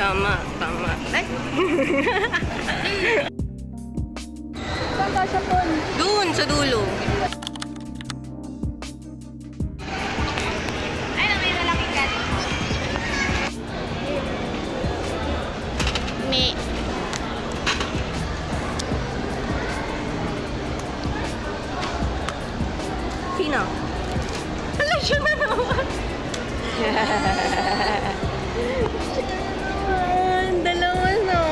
Tama, tama. Ay! Saan ka siya po? Doon, sa dulo. Ay, may malaki ka. Me. Sino? Hala, siya na naman. Dalawa na.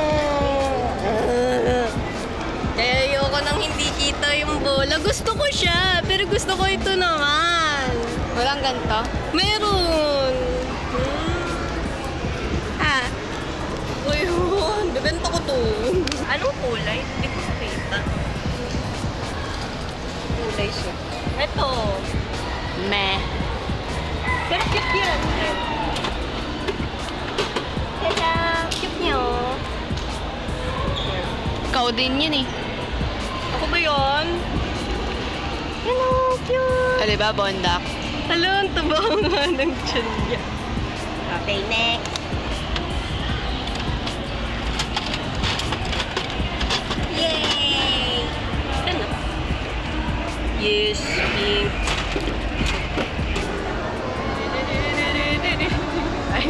Kaya ayoko nang hindi kita yung bola. Gusto ko siya, pero gusto ko ito naman. Walang ganito? Meron. Ah. Ayun, bibenta ko to. Anong kulay? Hindi ko makita. Kulay siya. Ito. Meh. Pero cute yan. Kaya, cute niyo. Ikaw din yun eh. Ako ba yun? Hello, cute. O diba, bondak? Hello, ang taba nga ng tiyan niya. Okay, next. Yay! Ano? Yes, pink. Ay.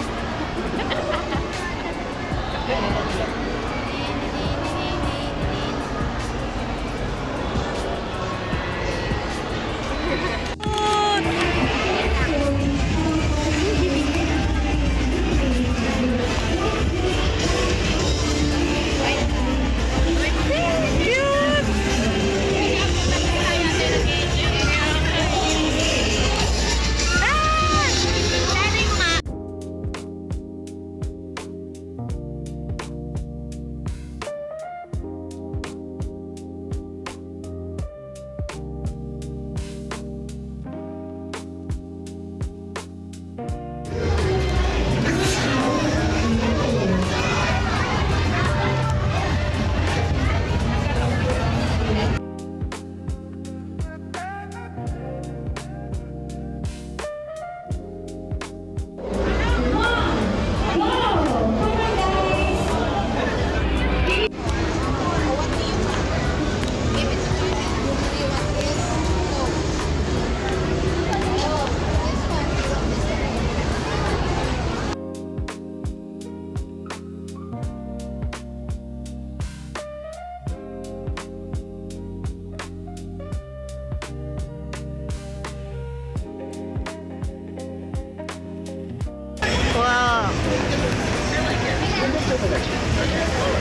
Wow.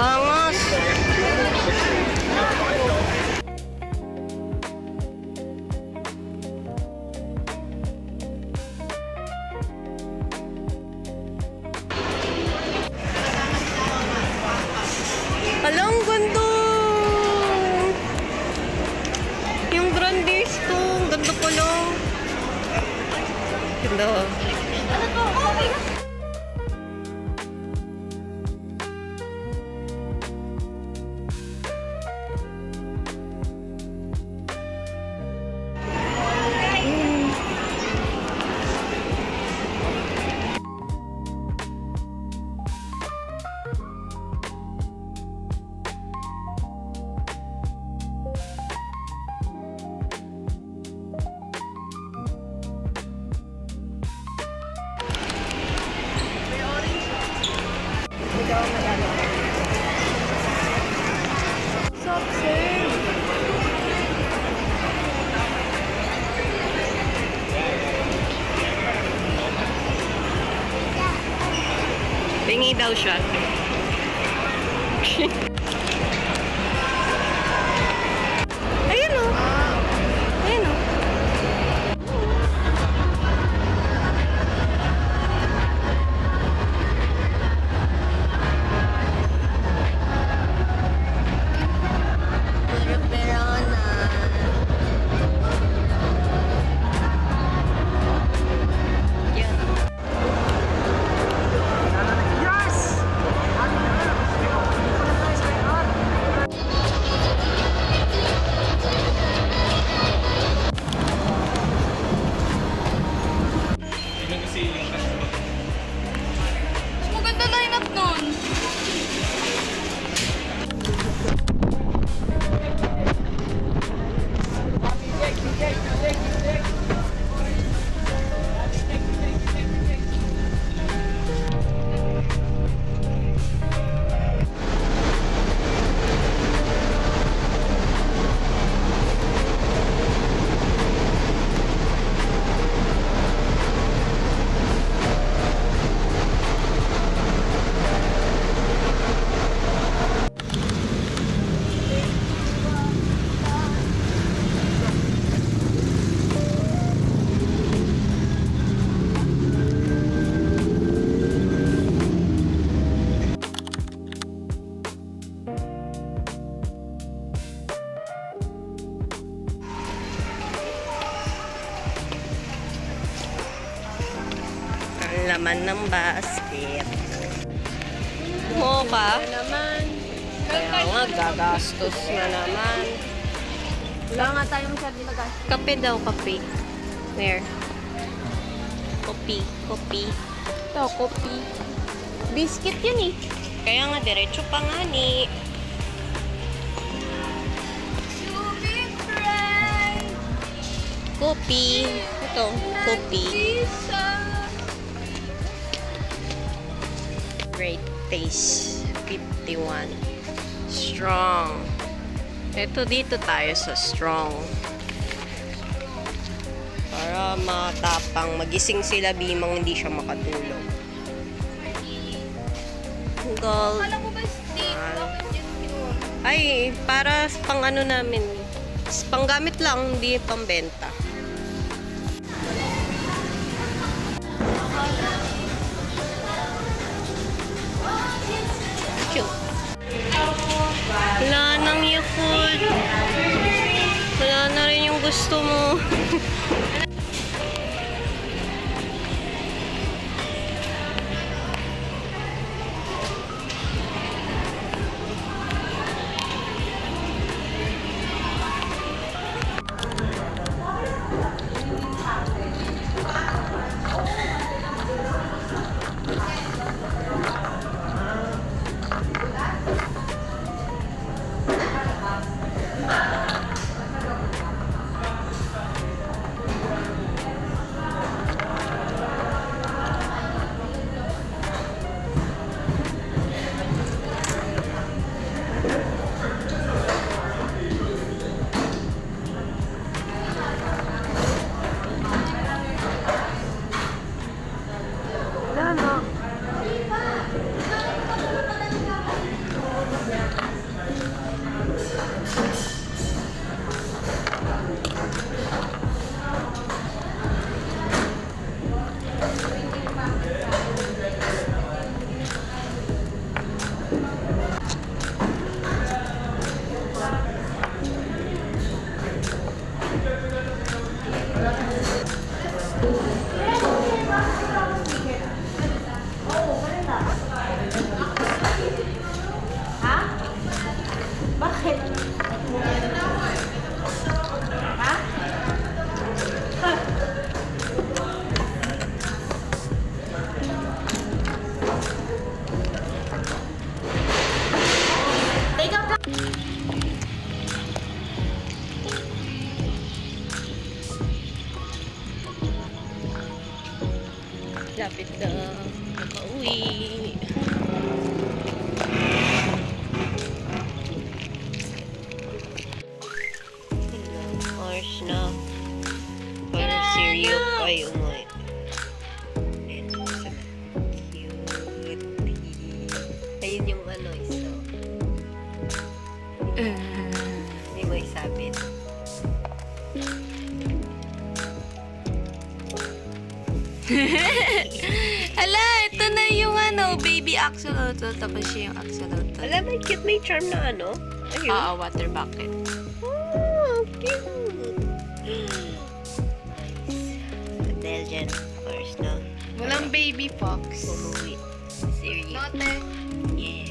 Angas. Alam, ganda. Yung Grandis ko, ganda ko lang. Ganda. Ano to? Oh my God! Pingi daw siya. Ayun o. Ayun o. laman ng basket. Mocha. naman. Kaya nga, gagastos na naman. Wala nga tayo masyado nagas. Kape daw, kape. Where? Kopi, kopi. Ito, kopi. Biscuit yun eh. Kaya nga, diretso pa nga ni. Kopi. Ito, kopi. Great taste. 51. Strong. Ito, dito tayo sa strong. Para matapang. Magising sila bimang hindi siya makatulog. Gold. Alam mo ba steak? Bakit yun kinuha? Ay, para pang ano namin. Panggamit lang, hindi pambenta. Cute. Wala nang Yakult. Wala na rin yung gusto mo. Lapit na makauwi. Oras na. Para seryo pa yung mga cute. Ayun yung ano, isa. Hindi mo isabit. Ala, ito na yung ano, baby axolotl. Tapos siya yung axolotl. Alam mo, cute, may charm na ano? Ayun. Oo, water bucket. Oh, cute. Belgian, of course, no? Walang baby fox. Umuwi. Serious. Note. Yeah.